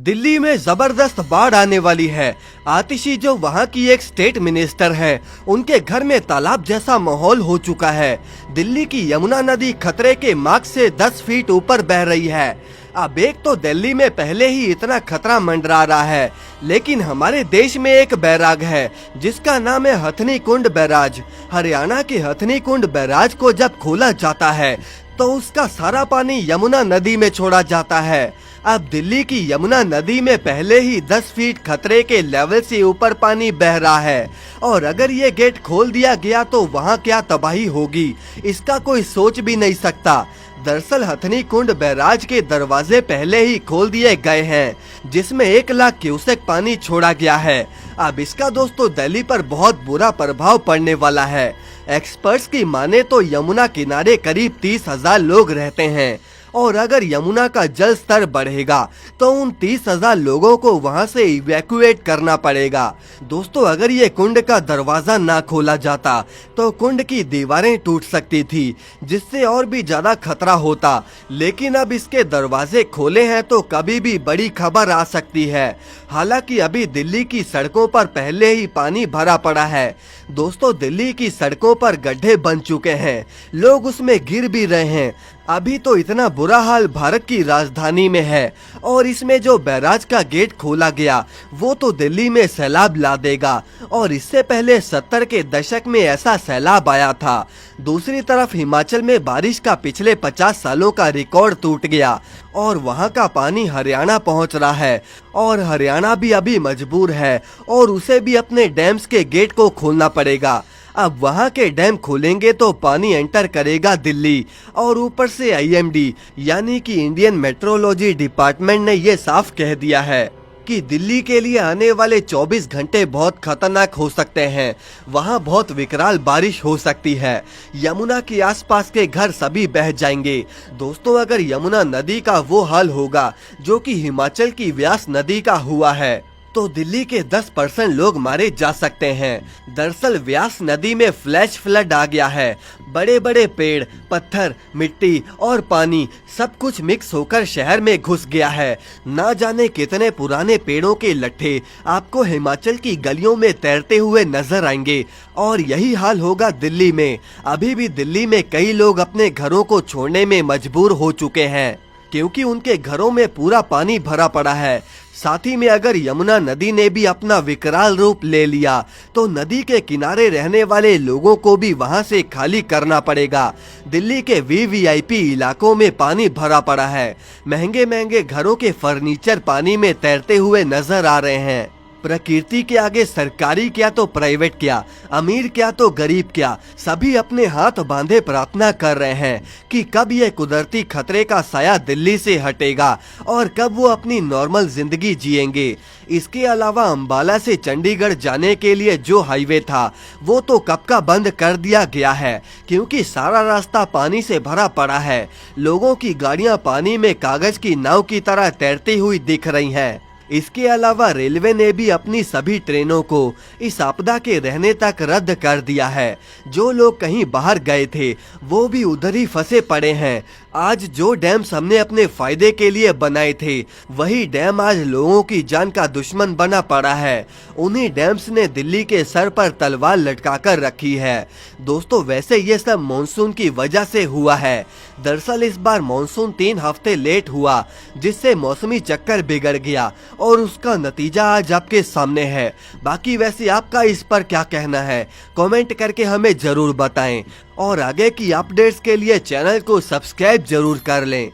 दिल्ली में जबरदस्त बाढ़ आने वाली है। आतिशी जो वहाँ की एक स्टेट मिनिस्टर है, उनके घर में तालाब जैसा माहौल हो चुका है। दिल्ली की यमुना नदी खतरे के मार्क से 10 फीट ऊपर बह रही है। अब एक तो दिल्ली में पहले ही इतना खतरा मंडरा रहा है, लेकिन हमारे देश में एक बैराग है जिसका नाम है हथनी कुंड बैराज। हरियाणा के हथनी कुंड बैराज को जब खोला जाता है तो उसका सारा पानी यमुना नदी में छोड़ा जाता है। अब दिल्ली की यमुना नदी में पहले ही 10 फीट खतरे के लेवल से ऊपर पानी बह रहा है, और अगर ये गेट खोल दिया गया तो वहाँ क्या तबाही होगी, इसका कोई सोच भी नहीं सकता। दरअसल हथनी कुंड बैराज के दरवाजे पहले ही खोल दिए गए हैं, जिसमें 1 लाख क्यूसेक पानी छोड़ा गया है। अब इसका दोस्तों दिल्ली पर बहुत बुरा प्रभाव पड़ने वाला है। एक्सपर्ट्स की माने तो यमुना किनारे करीब 30,000 लोग रहते हैं, और अगर यमुना का जल स्तर बढ़ेगा तो उन 30,000 लोगों को वहां से इवैक्यूएट करना पड़ेगा। दोस्तों, अगर ये कुंड का दरवाजा ना खोला जाता तो कुंड की दीवारें टूट सकती थी, जिससे और भी ज्यादा खतरा होता। लेकिन अब इसके दरवाजे खोले हैं तो कभी भी बड़ी खबर आ सकती है। हालांकि अभी दिल्ली की सड़कों पर पहले ही पानी भरा पड़ा है। दोस्तों, दिल्ली की सड़कों पर गड्ढे बन चुके हैं, लोग उसमें गिर भी रहे हैं। अभी तो इतना बुरा हाल भारत की राजधानी में है, और इसमें जो बैराज का गेट खोला गया वो तो दिल्ली में सैलाब ला देगा, और इससे पहले 70 के दशक में ऐसा सैलाब आया था। दूसरी तरफ हिमाचल में बारिश का पिछले 50 सालों का रिकॉर्ड टूट गया, और वहाँ का पानी हरियाणा पहुँच रहा है, और हरियाणा भी अभी मजबूर है और उसे भी अपने डैम्स के गेट को खोलना पड़ेगा। अब वहाँ के डैम खोलेंगे तो पानी एंटर करेगा दिल्ली, और ऊपर से आईएमडी यानी कि इंडियन मेट्रोलॉजी डिपार्टमेंट ने ये साफ कह दिया है कि दिल्ली के लिए आने वाले 24 घंटे बहुत खतरनाक हो सकते हैं। वहाँ बहुत विकराल बारिश हो सकती है। यमुना के आसपास के घर सभी बह जाएंगे। दोस्तों, अगर यमुना नदी का वो हाल होगा जो कि हिमाचल की व्यास नदी का हुआ है तो दिल्ली के 10% लोग मारे जा सकते हैं। दरअसल व्यास नदी में फ्लैश फ्लड आ गया है। बड़े बड़े पेड़, पत्थर, मिट्टी और पानी सब कुछ मिक्स होकर शहर में घुस गया है। ना जाने कितने पुराने पेड़ों के लट्ठे आपको हिमाचल की गलियों में तैरते हुए नजर आएंगे, और यही हाल होगा दिल्ली में। अभी भी दिल्ली में कई लोग अपने घरों को छोड़ने में मजबूर हो चुके हैं, क्योंकि उनके घरों में पूरा पानी भरा पड़ा है। साथ ही में अगर यमुना नदी ने भी अपना विकराल रूप ले लिया तो नदी के किनारे रहने वाले लोगों को भी वहां से खाली करना पड़ेगा। दिल्ली के वीवीआईपी इलाकों में पानी भरा पड़ा है। महंगे महंगे घरों के फर्नीचर पानी में तैरते हुए नजर आ रहे हैं। प्रकृति के आगे सरकारी क्या तो प्राइवेट क्या, अमीर क्या तो गरीब क्या, सभी अपने हाथ बांधे प्रार्थना कर रहे हैं कि कब ये कुदरती खतरे का साया दिल्ली से हटेगा और कब वो अपनी नॉर्मल जिंदगी जिएंगे। इसके अलावा अंबाला से चंडीगढ़ जाने के लिए जो हाईवे था वो तो कब का बंद कर दिया गया है, क्योंकि सारा रास्ता पानी से भरा पड़ा है। लोगों की गाड़ियां पानी में कागज की नाव की तरह तैरती हुई दिख रही हैं। इसके अलावा रेलवे ने भी अपनी सभी ट्रेनों को इस आपदा के रहने तक रद्द कर दिया है। जो लोग कहीं बाहर गए थे वो भी उधर ही फंसे पड़े हैं। आज जो डैम्स हमने अपने फायदे के लिए बनाए थे वही डैम आज लोगों की जान का दुश्मन बना पड़ा है। उन्हीं डैम्स ने दिल्ली के सर पर तलवार लटका कर रखी है। दोस्तों, वैसे ये सब मानसून की वजह से हुआ है। दरअसल इस बार मानसून 3 हफ्ते लेट हुआ, जिससे मौसमी चक्कर बिगड़ गया, और उसका नतीजा आज आपके सामने है। बाकी वैसे आपका इस पर क्या कहना है, कमेंट करके हमें जरूर बताएं, और आगे की अपडेट्स के लिए चैनल को सब्सक्राइब जरूर कर लें।